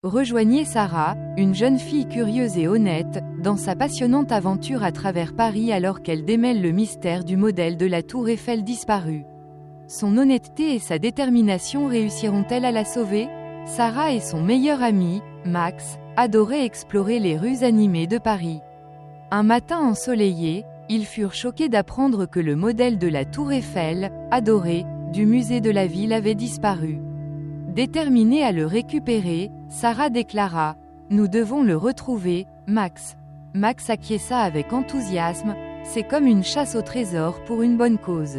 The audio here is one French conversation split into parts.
Rejoignez Sarah, une jeune fille curieuse et honnête, dans sa passionnante aventure à travers Paris alors qu'elle démêle le mystère du modèle de la tour Eiffel disparue. Son honnêteté et sa détermination réussiront-elles à la sauver? Sarah et son meilleur ami, Max, adoraient explorer les rues animées de Paris. Un matin ensoleillé, ils furent choqués d'apprendre que le modèle de la tour Eiffel, adoré, du musée de la ville avait disparu. Déterminée à le récupérer, Sarah déclara « Nous devons le retrouver, Max ». Max acquiesça avec enthousiasme, c'est comme une chasse au trésor pour une bonne cause.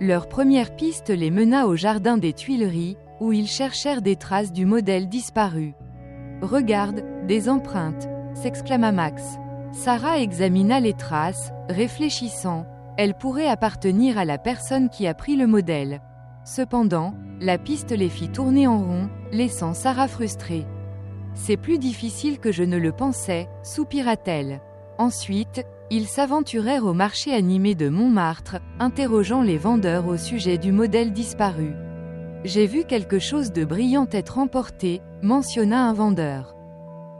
Leur première piste les mena au jardin des Tuileries, où ils cherchèrent des traces du modèle disparu. « Regarde, des empreintes !» s'exclama Max. Sarah examina les traces, réfléchissant, elles pourraient appartenir à la personne qui a pris le modèle. Cependant, la piste les fit tourner en rond, laissant Sarah frustrée. « C'est plus difficile que je ne le pensais », soupira-t-elle. Ensuite, ils s'aventurèrent au marché animé de Montmartre, interrogeant les vendeurs au sujet du modèle disparu. « J'ai vu quelque chose de brillant être emporté », mentionna un vendeur.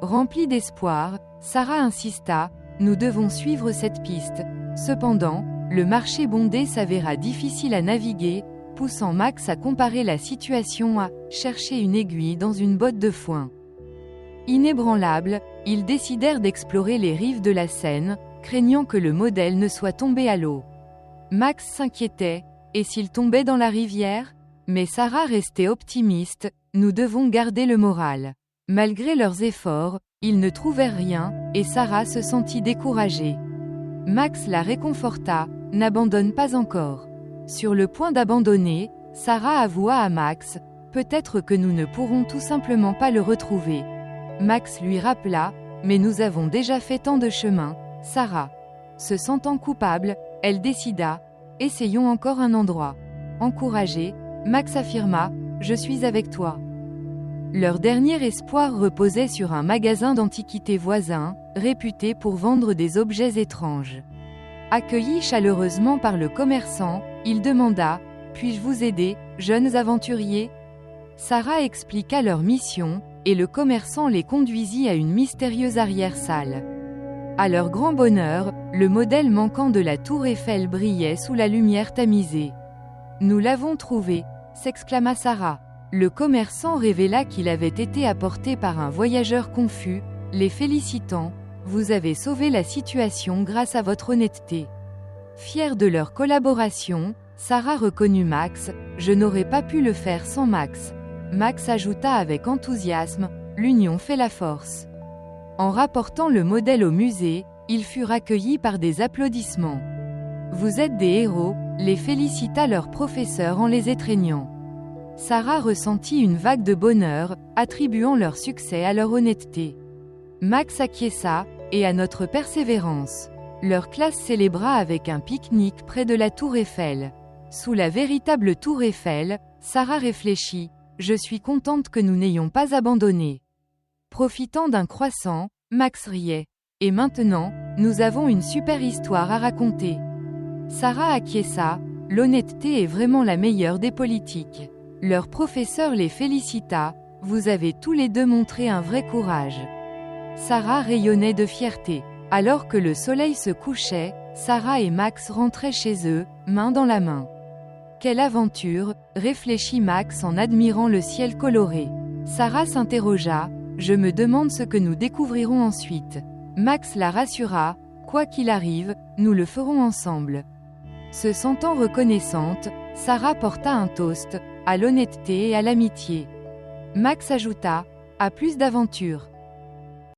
Remplie d'espoir, Sarah insista, « Nous devons suivre cette piste ». Cependant, le marché bondé s'avéra difficile à naviguer, poussant Max à comparer la situation à « chercher une aiguille dans une botte de foin ». Inébranlables, ils décidèrent d'explorer les rives de la Seine, craignant que le modèle ne soit tombé à l'eau. Max s'inquiétait, et s'il tombait dans la rivière? Mais Sarah restait optimiste, nous devons garder le moral. Malgré leurs efforts, ils ne trouvèrent rien, et Sarah se sentit découragée. Max la réconforta, n'abandonne pas encore. Sur le point d'abandonner, Sarah avoua à Max, peut-être que nous ne pourrons tout simplement pas le retrouver. Max lui rappela, mais nous avons déjà fait tant de chemin, Sarah. Se sentant coupable, elle décida, essayons encore un endroit. Encouragé, Max affirma, je suis avec toi. Leur dernier espoir reposait sur un magasin d'antiquités voisin, réputé pour vendre des objets étranges. Accueilli chaleureusement par le commerçant, il demanda « Puis-je vous aider, jeunes aventuriers ?» Sarah expliqua leur mission, et le commerçant les conduisit à une mystérieuse arrière-salle. À leur grand bonheur, le modèle manquant de la tour Eiffel brillait sous la lumière tamisée. « Nous l'avons trouvé !» s'exclama Sarah. Le commerçant révéla qu'il avait été apporté par un voyageur confus, les félicitant, « Vous avez sauvé la situation grâce à votre honnêteté. » Fière de leur collaboration, Sarah reconnut Max, « Je n'aurais pas pu le faire sans Max. » Max ajouta avec enthousiasme, « L'union fait la force. » En rapportant le modèle au musée, ils furent accueillis par des applaudissements. « Vous êtes des héros », les félicita leur professeur en les étreignant. Sarah ressentit une vague de bonheur, attribuant leur succès à leur honnêteté. Max acquiesça, et à notre persévérance. Leur classe célébra avec un pique-nique près de la tour Eiffel. Sous la véritable tour Eiffel, Sarah réfléchit, « Je suis contente que nous n'ayons pas abandonné. » Profitant d'un croissant, Max riait. « Et maintenant, nous avons une super histoire à raconter. » Sarah acquiesça, « L'honnêteté est vraiment la meilleure des politiques. » Leur professeur les félicita, « Vous avez tous les deux montré un vrai courage. » Sarah rayonnait de fierté. Alors que le soleil se couchait, Sarah et Max rentraient chez eux, main dans la main. Quelle aventure, réfléchit Max en admirant le ciel coloré. Sarah s'interrogea, je me demande ce que nous découvrirons ensuite. Max la rassura, quoi qu'il arrive, nous le ferons ensemble. Se sentant reconnaissante, Sarah porta un toast, à l'honnêteté et à l'amitié. Max ajouta, à plus d'aventures.